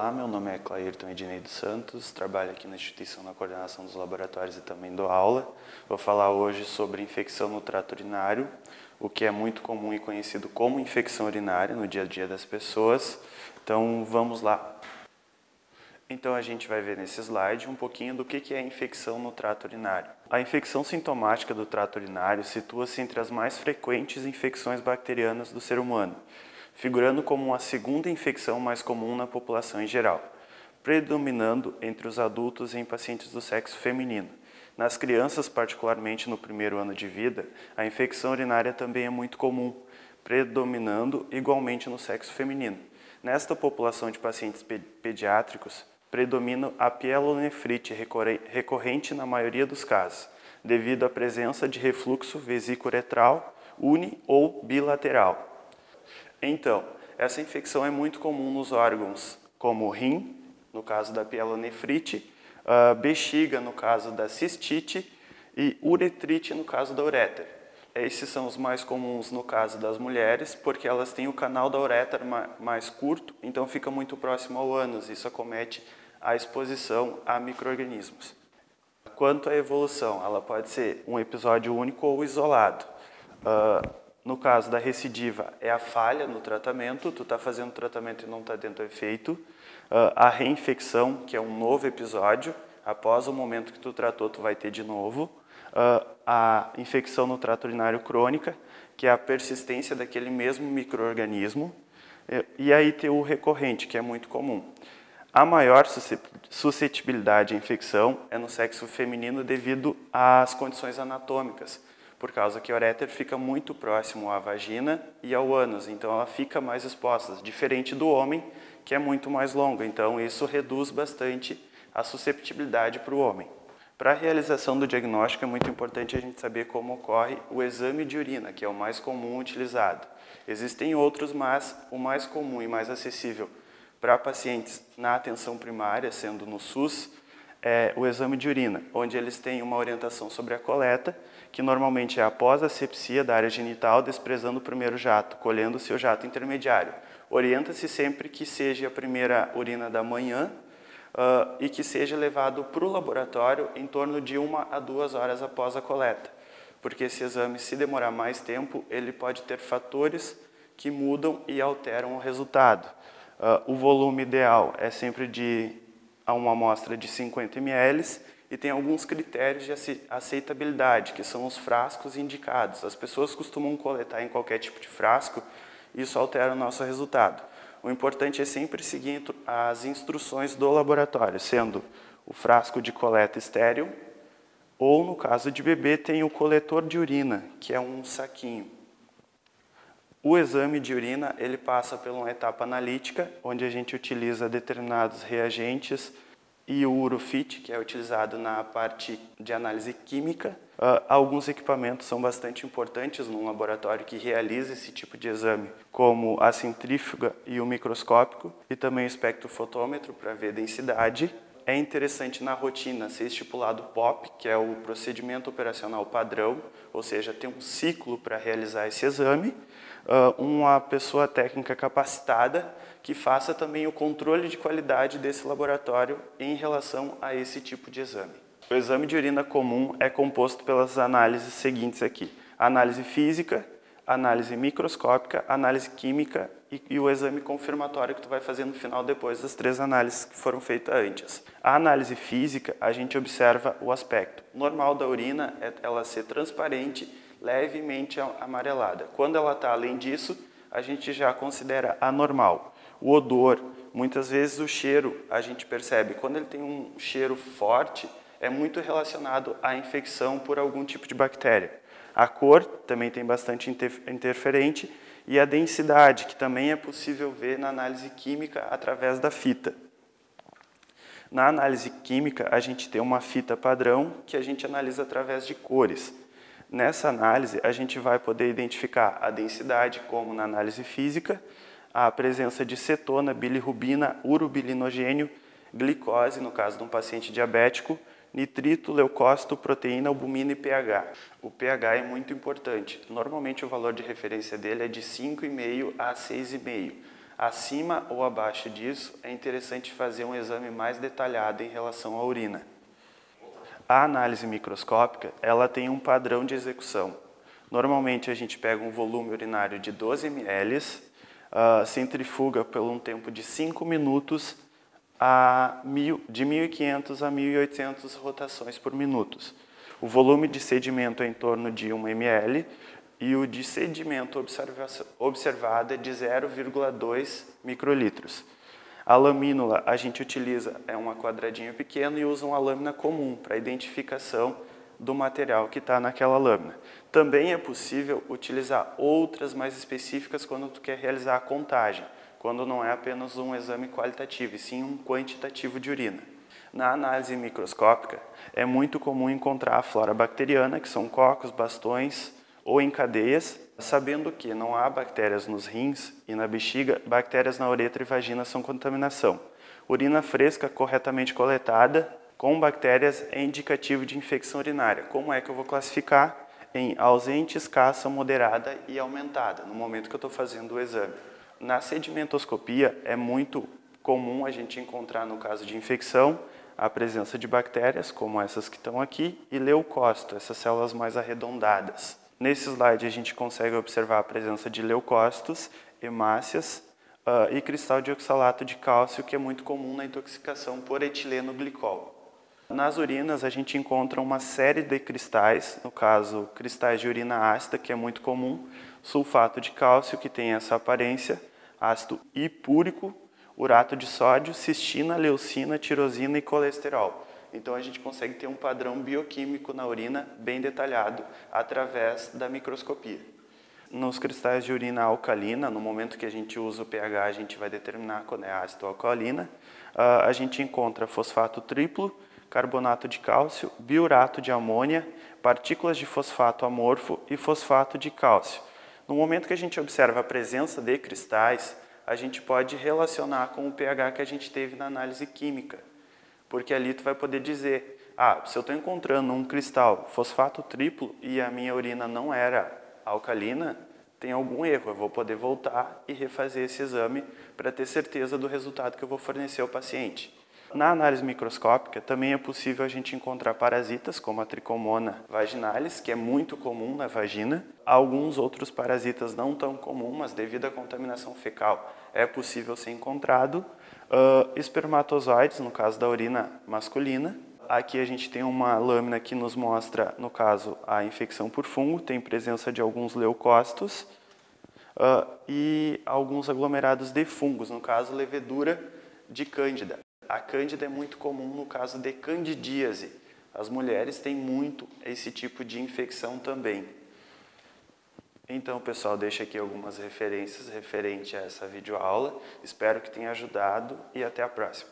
Olá, meu nome é Clairton Ednei dos Santos, trabalho aqui na instituição na coordenação dos laboratórios e também dou aula. Vou falar hoje sobre infecção no trato urinário, o que é muito comum e conhecido como infecção urinária no dia a dia das pessoas. Então, vamos lá. Então, a gente vai ver nesse slide um pouquinho do que é a infecção no trato urinário. A infecção sintomática do trato urinário situa-se entre as mais frequentes infecções bacterianas do ser humano, figurando como a segunda infecção mais comum na população em geral, predominando entre os adultos e em pacientes do sexo feminino. Nas crianças, particularmente no primeiro ano de vida, a infecção urinária também é muito comum, predominando igualmente no sexo feminino. Nesta população de pacientes pediátricos, predomina a pielonefrite recorrente na maioria dos casos, devido à presença de refluxo vesículo-uretral uni ou bilateral. Então, essa infecção é muito comum nos órgãos como o rim, no caso da pielonefrite, bexiga, no caso da cistite, e uretrite, no caso da ureter. Esses são os mais comuns no caso das mulheres, porque elas têm o canal da ureter mais curto, então fica muito próximo ao ânus. Isso acomete a exposição a micro-organismos. Quanto à evolução, ela pode ser um episódio único ou isolado. No caso da recidiva, é a falha no tratamento, tu está fazendo tratamento e não está dando efeito. A reinfecção, que é um novo episódio, após o momento que tu tratou, tu vai ter de novo. A infecção no trato urinário crônica, que é a persistência daquele mesmo micro-organismo. E a ITU recorrente, que é muito comum. A maior suscetibilidade à infecção é no sexo feminino devido às condições anatômicas, por causa que a ureter fica muito próximo à vagina e ao ânus, então ela fica mais exposta, diferente do homem, que é muito mais longo, então isso reduz bastante a susceptibilidade para o homem. Para a realização do diagnóstico é muito importante a gente saber como ocorre o exame de urina, que é o mais comum utilizado. Existem outros, mas o mais comum e mais acessível para pacientes na atenção primária, sendo no SUS, é o exame de urina, onde eles têm uma orientação sobre a coleta, que normalmente é após a asepsia da área genital, desprezando o primeiro jato, colhendo o seu jato intermediário. Orienta-se sempre que seja a primeira urina da manhã e que seja levado para o laboratório em torno de 1 a 2 horas após a coleta, porque esse exame, se demorar mais tempo, ele pode ter fatores que mudam e alteram o resultado. O volume ideal é sempre de uma amostra de 50 ml e tem alguns critérios de aceitabilidade, que são os frascos indicados. As pessoas costumam coletar em qualquer tipo de frasco e isso altera o nosso resultado. O importante é sempre seguir as instruções do laboratório, sendo o frasco de coleta estéril ou, no caso de bebê, tem o coletor de urina, que é um saquinho. O exame de urina ele passa por uma etapa analítica, onde a gente utiliza determinados reagentes e o urofit, que é utilizado na parte de análise química. Alguns equipamentos são bastante importantes num laboratório que realiza esse tipo de exame, como a centrífuga e o microscópico, e também o espectrofotômetro para ver densidade. É interessante na rotina ser estipulado o POP, que é o procedimento operacional padrão, ou seja, tem um ciclo para realizar esse exame. Uma pessoa técnica capacitada que faça também o controle de qualidade desse laboratório em relação a esse tipo de exame. O exame de urina comum é composto pelas análises seguintes aqui: análise física, análise microscópica, análise química e o exame confirmatório que tu vai fazer no final depois das 3 análises que foram feitas antes. A análise física, a gente observa o aspecto normal da urina, é ela ser transparente, levemente amarelada. Quando ela está além disso, a gente já considera anormal. O odor, muitas vezes o cheiro, a gente percebe, quando ele tem um cheiro forte, é muito relacionado à infecção por algum tipo de bactéria. A cor também tem bastante interferente e a densidade, que também é possível ver na análise química através da fita. Na análise química, a gente tem uma fita padrão que a gente analisa através de cores. Nessa análise, a gente vai poder identificar a densidade, como na análise física, a presença de cetona, bilirrubina, urobilinogênio, glicose, no caso de um paciente diabético, nitrito, leucócito, proteína, albumina e pH. O pH é muito importante. Normalmente o valor de referência dele é de 5,5 a 6,5. Acima ou abaixo disso, é interessante fazer um exame mais detalhado em relação à urina. A análise microscópica, ela tem um padrão de execução. Normalmente a gente pega um volume urinário de 12 ml, centrifuga por um tempo de 5 minutos de 1.500 a 1.800 rotações por minuto. O volume de sedimento é em torno de 1 ml e o de sedimento observado é de 0,2 microlitros. A lamínula a gente utiliza um quadradinho pequeno e usa uma lâmina comum para identificação do material que está naquela lâmina. Também é possível utilizar outras mais específicas quando tu quer realizar a contagem, quando não é apenas um exame qualitativo, e sim um quantitativo de urina. Na análise microscópica, é muito comum encontrar a flora bacteriana, que são cocos, bastões ou em cadeias, sabendo que não há bactérias nos rins e na bexiga, bactérias na uretra e vagina são contaminação. Urina fresca corretamente coletada com bactérias é indicativo de infecção urinária. Como é que eu vou classificar? Em ausente, escassa, moderada e aumentada, no momento que eu estou fazendo o exame. Na sedimentoscopia, é muito comum a gente encontrar, no caso de infecção, a presença de bactérias, como essas que estão aqui, e leucócito, essas células mais arredondadas. Nesse slide, a gente consegue observar a presença de leucócitos, hemácias e cristal de oxalato de cálcio, que é muito comum na intoxicação por etileno glicol. Nas urinas, a gente encontra uma série de cristais, no caso, cristais de urina ácida, que é muito comum, sulfato de cálcio, que tem essa aparência, ácido hipúrico, urato de sódio, cistina, leucina, tirosina e colesterol. Então, a gente consegue ter um padrão bioquímico na urina bem detalhado através da microscopia. Nos cristais de urina alcalina, no momento que a gente usa o pH, a gente vai determinar quando é ácido ou alcalina, a gente encontra fosfato triplo, carbonato de cálcio, biurato de amônia, partículas de fosfato amorfo e fosfato de cálcio. No momento que a gente observa a presença de cristais, a gente pode relacionar com o pH que a gente teve na análise química. Porque ali tu vai poder dizer, se eu estou encontrando um cristal fosfato triplo e a minha urina não era alcalina, tem algum erro. Eu vou poder voltar e refazer esse exame para ter certeza do resultado que eu vou fornecer ao paciente. Na análise microscópica, também é possível a gente encontrar parasitas, como a Trichomona vaginalis, que é muito comum na vagina. Alguns outros parasitas não tão comuns, mas devido à contaminação fecal, é possível ser encontrado. Espermatozoides, no caso da urina masculina. Aqui a gente tem uma lâmina que nos mostra, no caso, a infecção por fungo, tem presença de alguns leucócitos e alguns aglomerados de fungos, no caso, levedura de cândida. A cândida é muito comum no caso de candidíase. As mulheres têm muito esse tipo de infecção também. Então, pessoal, deixo aqui algumas referências referente a essa videoaula. Espero que tenha ajudado e até a próxima.